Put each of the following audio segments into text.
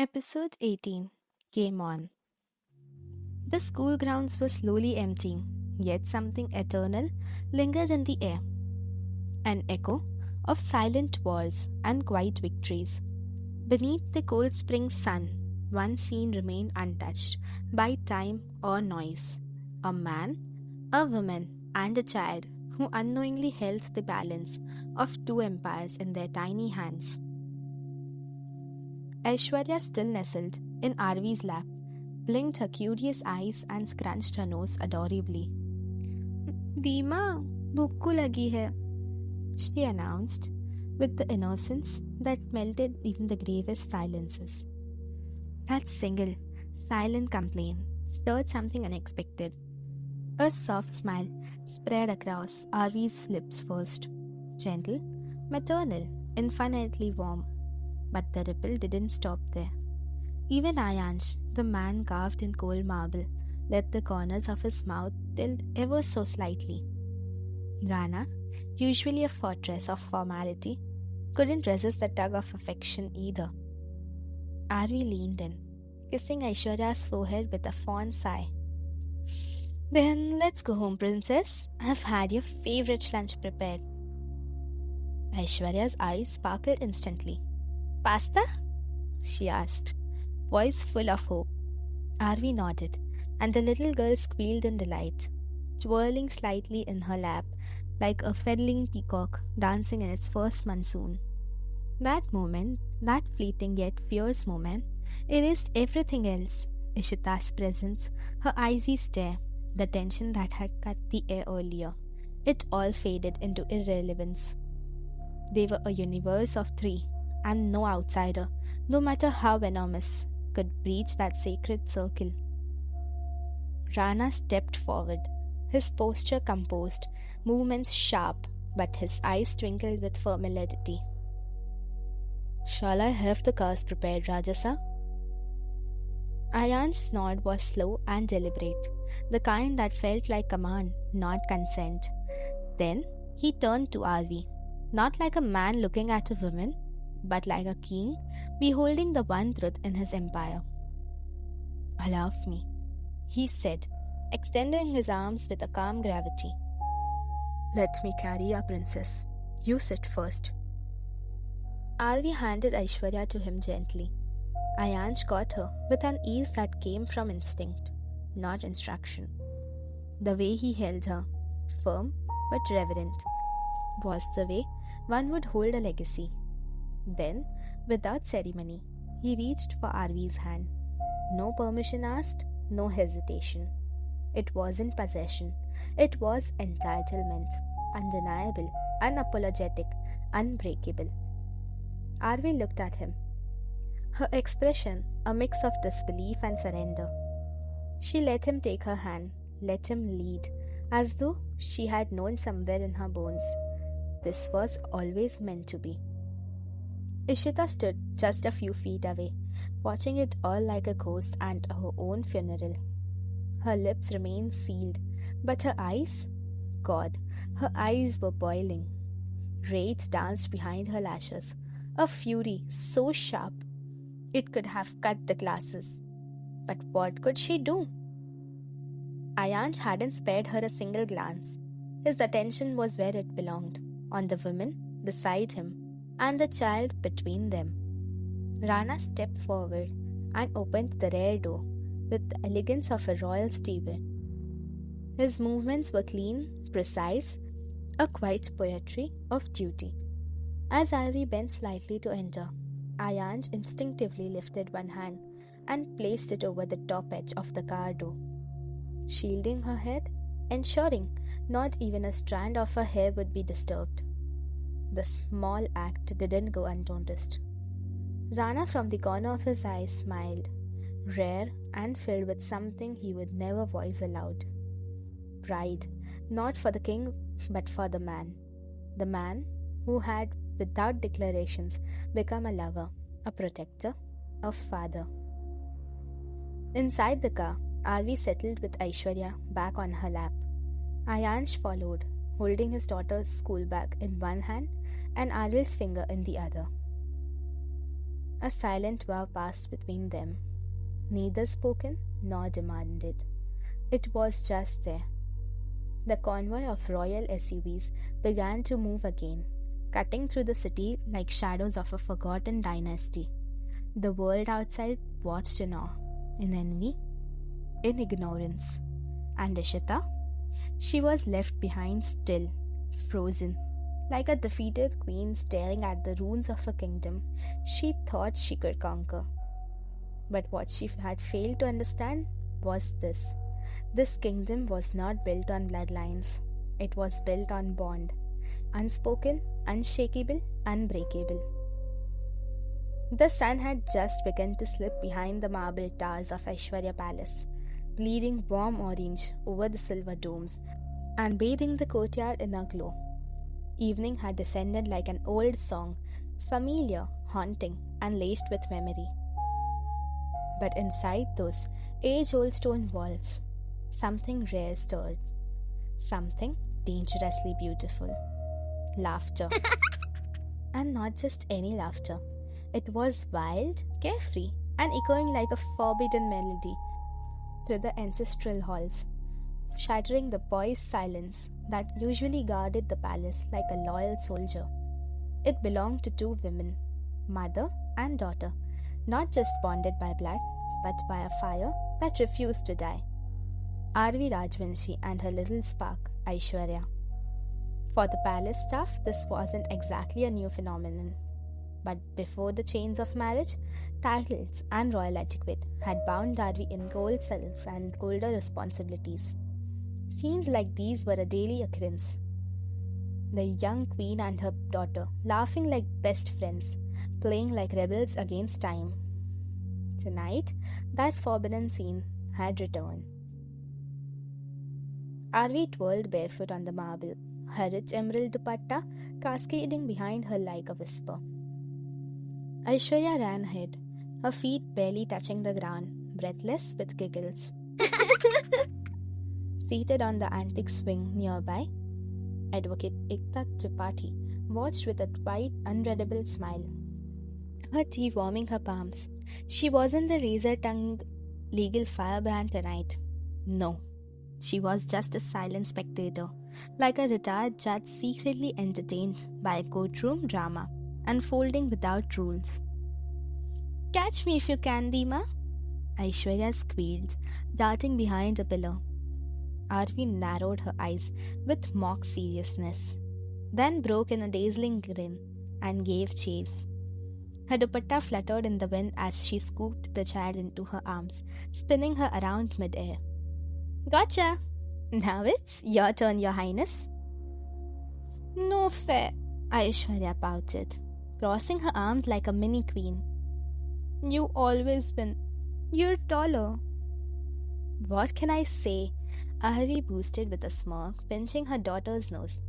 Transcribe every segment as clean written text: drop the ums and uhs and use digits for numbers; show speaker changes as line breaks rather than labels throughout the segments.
Episode 18 Game On. The school grounds were slowly emptying, yet something eternal lingered in the air. An echo of silent wars and quiet victories. Beneath the cold spring sun, one scene remained untouched by time or noise. A man, a woman, and a child who unknowingly held the balance of two empires in their tiny hands. Aishwarya still nestled in Arvi's lap, blinked her curious eyes and scrunched her nose adorably. Dima, bukku lagi hai, she announced with the innocence that melted even the gravest silences. That single, silent complaint stirred something unexpected. A soft smile spread across Arvi's lips first, gentle, maternal, infinitely warm. But the ripple didn't stop there. Even Ayansh, the man carved in cold marble, let the corners of his mouth tilt ever so slightly. Rana, usually a fortress of formality, couldn't resist the tug of affection either. Arvi leaned in, kissing Aishwarya's forehead with a fond sigh. Then let's go home, princess. I've had your favorite lunch prepared. Aishwarya's eyes sparkled instantly. Pasta? She asked, voice full of hope. Arvi nodded, and the little girl squealed in delight, twirling slightly in her lap like a fiddling peacock dancing in its first monsoon. That moment, that fleeting yet fierce moment, erased everything else. Ishita's presence, her icy stare, the tension that had cut the air earlier. It all faded into irrelevance. They were a universe of three, and no outsider, no matter how venomous, could breach that sacred circle. Rana stepped forward, his posture composed, movements sharp, but his eyes twinkled with familiarity. Shall I have the cars prepared, Rajasa? Ayan's nod was slow and deliberate, the kind that felt like command, not consent. Then he turned to Arvi, not like a man looking at a woman, but like a king beholding the one truth in his empire. Allow me, he said, extending his arms with a calm gravity. Let me carry our princess. You sit first. Arvi handed Aishwarya to him gently. Ayansh caught her with an ease that came from instinct, not instruction. The way he held her, firm but reverent, was the way one would hold a legacy. Then, without ceremony, he reached for Arvi's hand. No permission asked, no hesitation. It wasn't possession, it was entitlement, undeniable, unapologetic, unbreakable. Arvi looked at him, her expression a mix of disbelief and surrender. She let him take her hand, let him lead, as though she had known somewhere in her bones. This was always meant to be. Ishita stood just a few feet away, watching it all like a ghost at her own funeral. Her lips remained sealed, but her eyes? God, her eyes were boiling. Rage danced behind her lashes, a fury so sharp it could have cut the glasses. But what could she do? Ayansh hadn't spared her a single glance. His attention was where it belonged, on the woman beside him and the child between them. Rana stepped forward and opened the rear door with the elegance of a royal steward. His movements were clean, precise, a quiet poetry of duty. As Arvi bent slightly to enter, Ayansh instinctively lifted one hand and placed it over the top edge of the car door, shielding her head, ensuring not even a strand of her hair would be disturbed. The small act didn't go unnoticed. Rana from the corner of his eye smiled, rare and filled with something he would never voice aloud. Pride, not for the king, but for the man. The man who had, without declarations, become a lover, a protector, a father. Inside the car, Arvi settled with Aishwarya back on her lap. Ayansh followed, holding his daughter's school bag in one hand and Arvi's finger in the other. A silent vow passed between them, neither spoken nor demanded. It was just there. The convoy of royal SUVs began to move again, cutting through the city like shadows of a forgotten dynasty. The world outside watched in awe, in envy, in ignorance. And Ishita? She was left behind still, frozen, like a defeated queen staring at the ruins of a kingdom she thought she could conquer. But what she had failed to understand was this. This kingdom was not built on bloodlines. It was built on bond. Unspoken, unshakable, unbreakable. The sun had just begun to slip behind the marble towers of Aishwarya Palace, bleeding warm orange over the silver domes and bathing the courtyard in a glow. Evening had descended like an old song, familiar, haunting, and laced with memory. But inside those age-old stone walls, something rare stirred. Something dangerously beautiful. Laughter. And not just any laughter. It was wild, carefree, and echoing like a forbidden melody through the ancestral halls, shattering the poised silence that usually guarded the palace like a loyal soldier. It belonged to two women, mother and daughter, not just bonded by blood, but by a fire that refused to die. R.V. Rajvanshi and her little spark, Aishwarya. For the palace staff, this wasn't exactly a new phenomenon. But before the chains of marriage, titles and royal etiquette had bound R.V. in gold cells and colder responsibilities. Scenes like these were a daily occurrence. The young queen and her daughter laughing like best friends, playing like rebels against time. Tonight, that forbidden scene had returned. R.V. twirled barefoot on the marble, her rich emerald dupatta cascading behind her like a whisper. Aishwarya ran ahead, her feet barely touching the ground, breathless with giggles. Seated on the antique swing nearby, Advocate Ekta Tripathi watched with a quite unreadable smile, her tea warming her palms. She wasn't the razor-tongued legal firebrand tonight. No, she was just a silent spectator, like a retired judge secretly entertained by a courtroom drama, unfolding without rules. "Catch me if you can, Dima," Aishwarya squealed, darting behind a pillar. R.V. narrowed her eyes with mock seriousness, then broke in a dazzling grin and gave chase. Her dupatta fluttered in the wind as she scooped the child into her arms, spinning her around mid-air. "Gotcha! Now it's your turn, Your Highness." "No fair," Aishwarya pouted, crossing her arms like a mini queen. "You always win. You're taller." "What can I say?" R.V. boosted with a smirk, pinching her daughter's nose.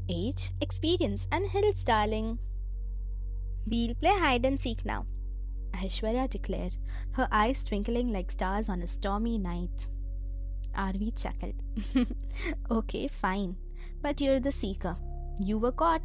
"Age, experience, and hills, darling." "We'll play hide and seek now," Aishwarya declared, her eyes twinkling like stars on a stormy night. R.V. chuckled. "Okay, fine. But you're the seeker. You were caught."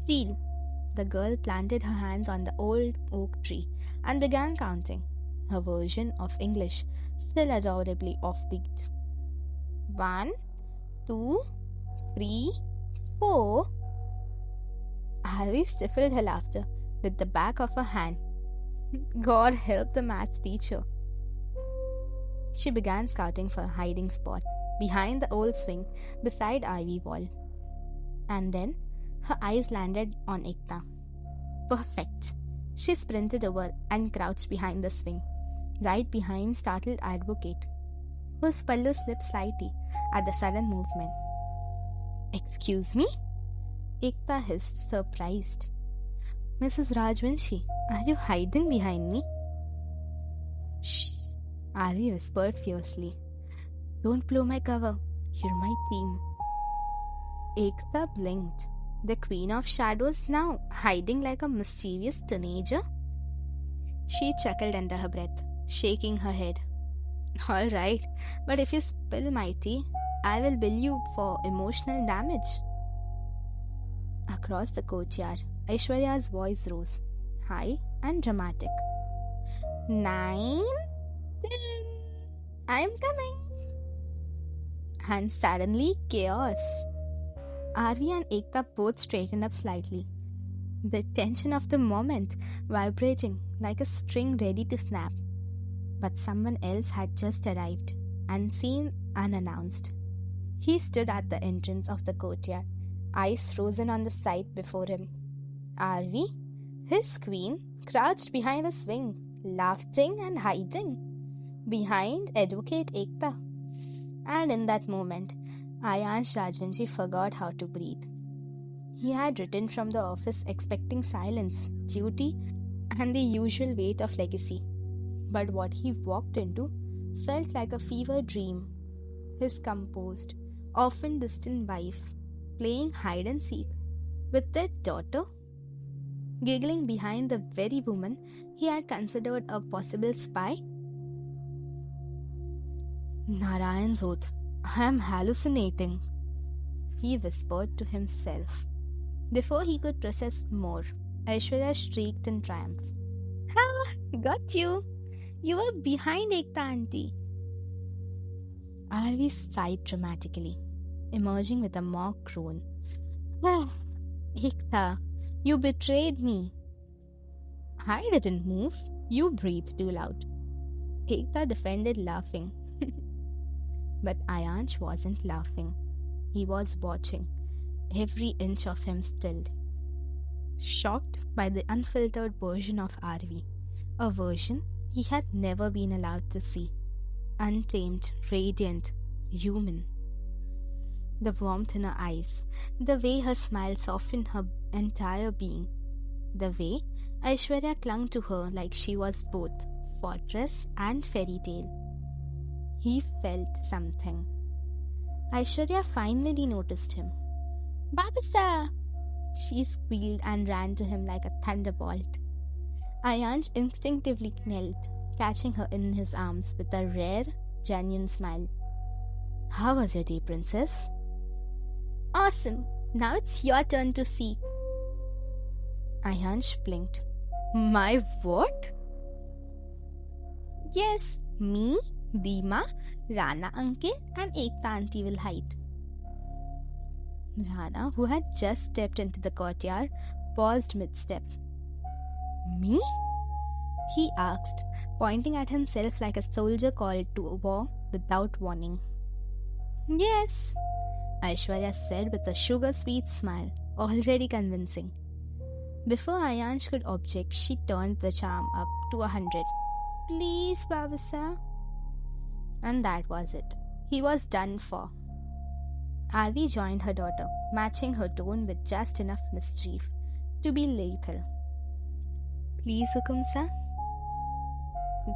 "Three." The girl planted her hands on the old oak tree and began counting, her version of English still adorably offbeat. 1, 2, 3, 4. R.V. stifled her laughter with the back of her hand. God help the maths teacher. She began scouting for a hiding spot behind the old swing beside Ivy wall. And then her eyes landed on Ekta. Perfect. She sprinted over and crouched behind the swing, right behind startled Advocate, whose pallu slipped slightly at the sudden movement. "Excuse me?" Ekta hissed, surprised. "Mrs. Rajvanshi, are you hiding behind me?" "Shh," Ari whispered fiercely. "Don't blow my cover. You're my theme." Ekta blinked. The Queen of Shadows now hiding like a mischievous teenager? She chuckled under her breath, shaking her head. "All right, but if you spill my tea, I will bill you for emotional damage." Across the courtyard, Aishwarya's voice rose, high and dramatic. 9, 10, I'm coming. And suddenly, chaos. Arvi and Ekta both straightened up slightly, the tension of the moment vibrating like a string ready to snap. But someone else had just arrived, unseen, unannounced. He stood at the entrance of the courtyard, eyes frozen on the sight before him. Arvi, his queen, crouched behind a swing, laughing and hiding, behind Advocate Ekta. And in that moment, Ayansh Rajvanshi forgot how to breathe. He had returned from the office expecting silence, duty, and the usual weight of legacy. But what he walked into felt like a fever dream. His composed, often distant wife, playing hide and seek with their daughter, giggling behind the very woman he had considered a possible spy. Narayan's oath, I am hallucinating, he whispered to himself. Before he could process more, Aishwarya shrieked in triumph. Ha! Got you! You were behind Ekta auntie. Arvi sighed dramatically, emerging with a mock groan. Ah, Ekta, you betrayed me. I didn't move. You breathed too loud. Ekta defended, laughing. But Ayansh wasn't laughing. He was watching, every inch of him stilled. Shocked by the unfiltered version of Arvi, a version he had never been allowed to see. Untamed, radiant, human. The warmth in her eyes, the way her smile softened her entire being, the way Aishwarya clung to her like she was both fortress and fairy tale. He felt something. Aishwarya finally noticed him. Babasa! She squealed and ran to him like a thunderbolt. Ayansh instinctively knelt, catching her in his arms with a rare, genuine smile. How was your day, princess? Awesome! Now it's your turn to see. Ayansh blinked. My what? Yes, me, Dima, Rana uncle and Ekta auntie will hide. Rana, who had just stepped into the courtyard, paused mid-step. Me? He asked, pointing at himself like a soldier called to war without warning. Yes, Aishwarya said with a sugar-sweet smile, already convincing. Before Ayansh could object, she turned the charm up to 100. Please, Babasa. And that was it. He was done for. Arvi joined her daughter, matching her tone with just enough mischief to be lethal. Please, Hukumsa.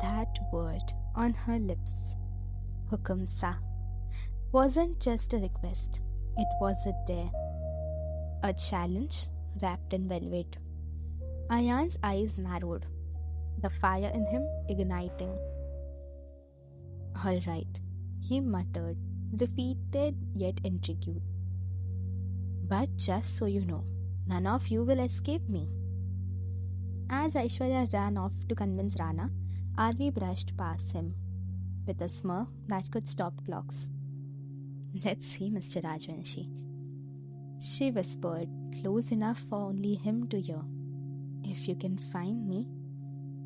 That word on her lips, Hukumsa, wasn't just a request. It was a dare. A challenge wrapped in velvet. Ayan's eyes narrowed, the fire in him igniting. All right, he muttered, defeated yet intrigued. But just so you know, none of you will escape me. As Aishwarya ran off to convince Rana, Arvi brushed past him with a smirk that could stop clocks. Let's see, Mr. Rajvanshi. She whispered, close enough for only him to hear. If you can find me,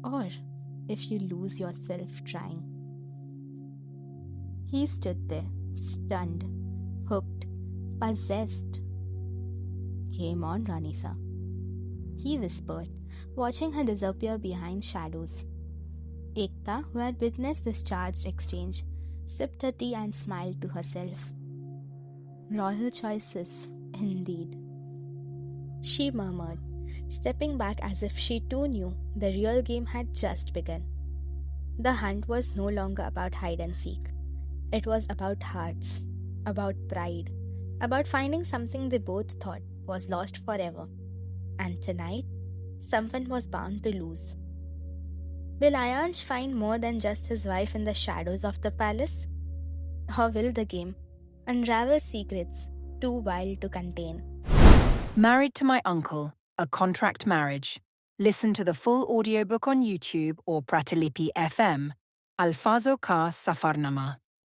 or if you lose yourself trying. He stood there, stunned, hooked, possessed. Game on, Ranisa. He whispered, watching her disappear behind shadows. Ekta, who had witnessed this charged exchange, sipped her tea and smiled to herself. Royal choices, indeed. She murmured, stepping back as if she too knew the real game had just begun. The hunt was no longer about hide and seek. It was about hearts, about pride, about finding something they both thought was lost forever. And tonight, someone was bound to lose. Will Ayansh find more than just his wife in the shadows of the palace? Or will the game unravel secrets too wild to contain?
Married to My Uncle, A Contract Marriage. Listen to the full audiobook on YouTube or Pratilipi FM. Alfazo ka Safarnama.